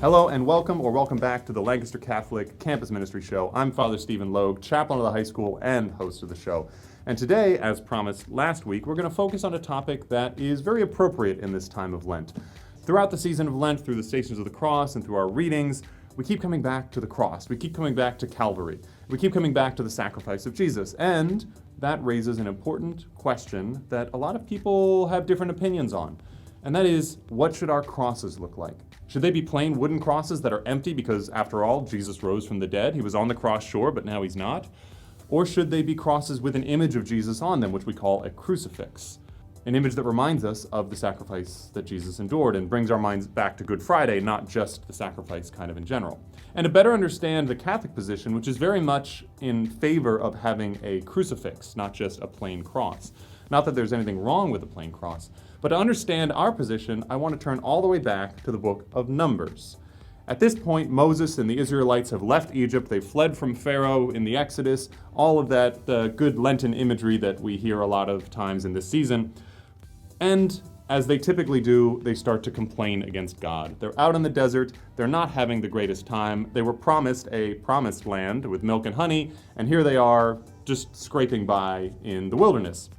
Hello and welcome back to the Lancaster Catholic Campus Ministry Show. I'm Father Stephen Logue, chaplain of the high school and host of the show. And today, as promised last week, we're going to focus on a topic that is very appropriate in this time of Lent. Throughout the season of Lent, through the Stations of the Cross and through our readings, we keep coming back to the cross. We keep coming back to Calvary. We keep coming back to the sacrifice of Jesus. And that raises an important question that a lot of people have different opinions on. And that is, what should our crosses look like? Should they be plain wooden crosses that are empty because, after all, Jesus rose from the dead? He was on the cross, sure, but now he's not. Or should they be crosses with an image of Jesus on them, which we call a crucifix? An image that reminds us of the sacrifice that Jesus endured and brings our minds back to Good Friday, not just the sacrifice kind of in general. And to better understand the Catholic position, which is very much in favor of having a crucifix, not just a plain cross. Not that there's anything wrong with a plain cross, but to understand our position, I want to turn all the way back to the book of Numbers. At this point, Moses and the Israelites have left Egypt. They've fled from Pharaoh in the Exodus, all of that good Lenten imagery that we hear a lot of times in this season. And as they typically do, they start to complain against God. They're out in the desert. They're not having the greatest time. They were promised a promised land with milk and honey, and here they are just scraping by in the wilderness.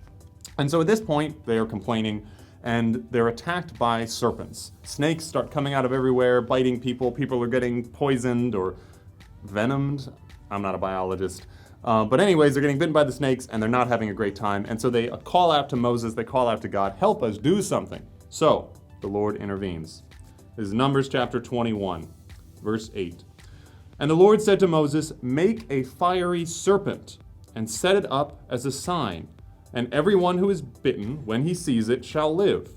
And so at this point, they are complaining, and they're attacked by serpents. Snakes start coming out of everywhere, biting people. People are getting poisoned or venomed. I'm not a biologist. But anyways, they're getting bitten by the snakes, and they're not having a great time. And so they call out to Moses, they call out to God, help us, do something. So the Lord intervenes. This is Numbers chapter 21, verse 8. And the Lord said to Moses, make a fiery serpent and set it up as a sign. And everyone who is bitten, when he sees it, shall live.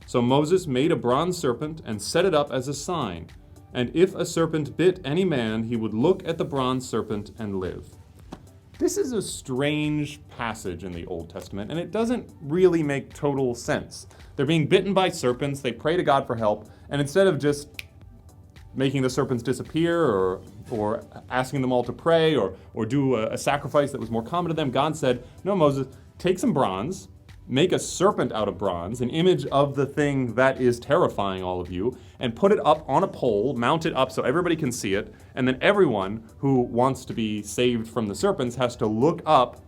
So Moses made a bronze serpent and set it up as a sign. And if a serpent bit any man, he would look at the bronze serpent and live. This is a strange passage in the Old Testament, and it doesn't really make total sense. They're being bitten by serpents, they pray to God for help, and instead of just making the serpents disappear or asking them all to pray or do a sacrifice that was more common to them, God said, no, Moses, take some bronze, make a serpent out of bronze, an image of the thing that is terrifying all of you, and put it up on a pole, mount it up so everybody can see it, and then everyone who wants to be saved from the serpents has to look up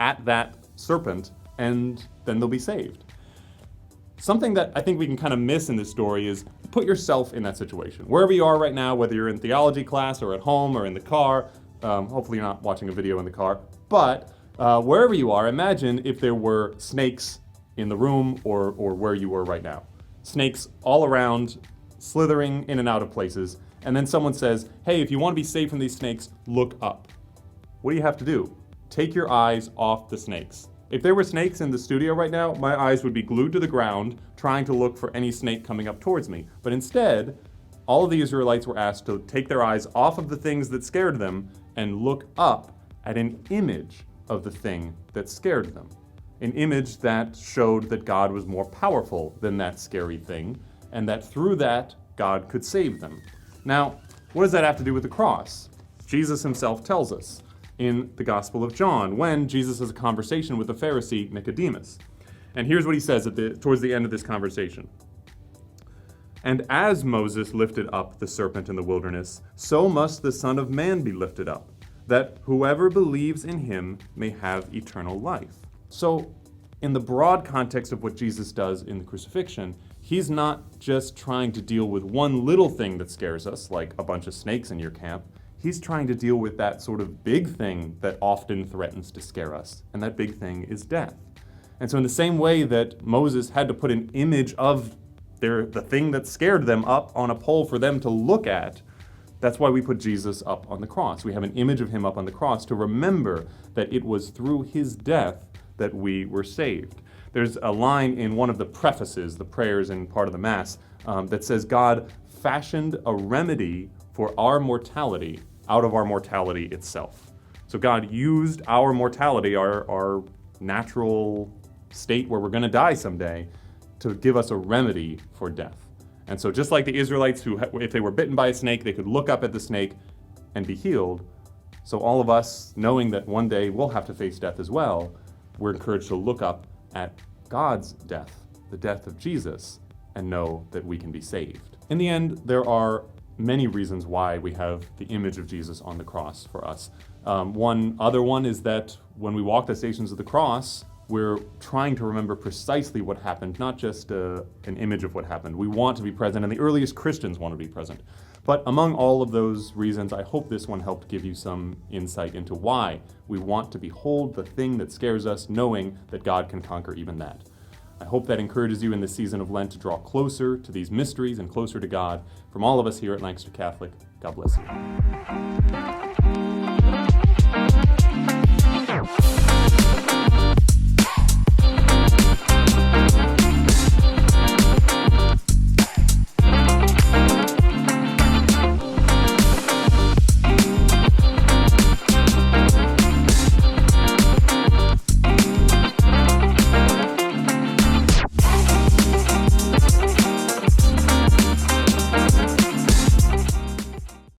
at that serpent, and then they'll be saved. Something that I think we can kind of miss in this story is put yourself in that situation. Wherever you are right now, whether you're in theology class or at home or in the car, hopefully you're not watching a video in the car, but wherever you are, imagine if there were snakes in the room or where you were right now. Snakes all around, slithering in and out of places, and then someone says, hey, if you want to be saved from these snakes, look up. What do you have to do? Take your eyes off the snakes. If there were snakes in the studio right now, my eyes would be glued to the ground, trying to look for any snake coming up towards me. But instead, all of the Israelites were asked to take their eyes off of the things that scared them and look up at an image of the thing that scared them. An image that showed that God was more powerful than that scary thing, and that through that, God could save them. Now, what does that have to do with the cross? Jesus himself tells us in the Gospel of John, when Jesus has a conversation with the Pharisee Nicodemus. And here's what he says towards the end of this conversation. And as Moses lifted up the serpent in the wilderness, so must the Son of Man be lifted up, that whoever believes in him may have eternal life. So, in the broad context of what Jesus does in the crucifixion, he's not just trying to deal with one little thing that scares us, like a bunch of snakes in your camp. He's trying to deal with that sort of big thing that often threatens to scare us, and that big thing is death. And so in the same way that Moses had to put an image of the thing that scared them up on a pole for them to look at, that's why we put Jesus up on the cross. We have an image of him up on the cross to remember that it was through his death that we were saved. There's a line in one of the prefaces, the prayers in part of the Mass, that says, God fashioned a remedy for our mortality out of our mortality itself. So God used our mortality, our natural state where we're going to die someday, to give us a remedy for death. And so just like the Israelites, who, if they were bitten by a snake, they could look up at the snake and be healed. So all of us, knowing that one day we'll have to face death as well, we're encouraged to look up at God's death, the death of Jesus, and know that we can be saved. In the end, there are many reasons why we have the image of Jesus on the cross for us. One other one is that when we walk the stations of the cross, we're trying to remember precisely what happened, not just an image of what happened. We want to be present, and the earliest Christians want to be present. But among all of those reasons, I hope this one helped give you some insight into why we want to behold the thing that scares us, knowing that God can conquer even that. I hope that encourages you in this season of Lent to draw closer to these mysteries and closer to God. From all of us here at Lancaster Catholic, God bless you.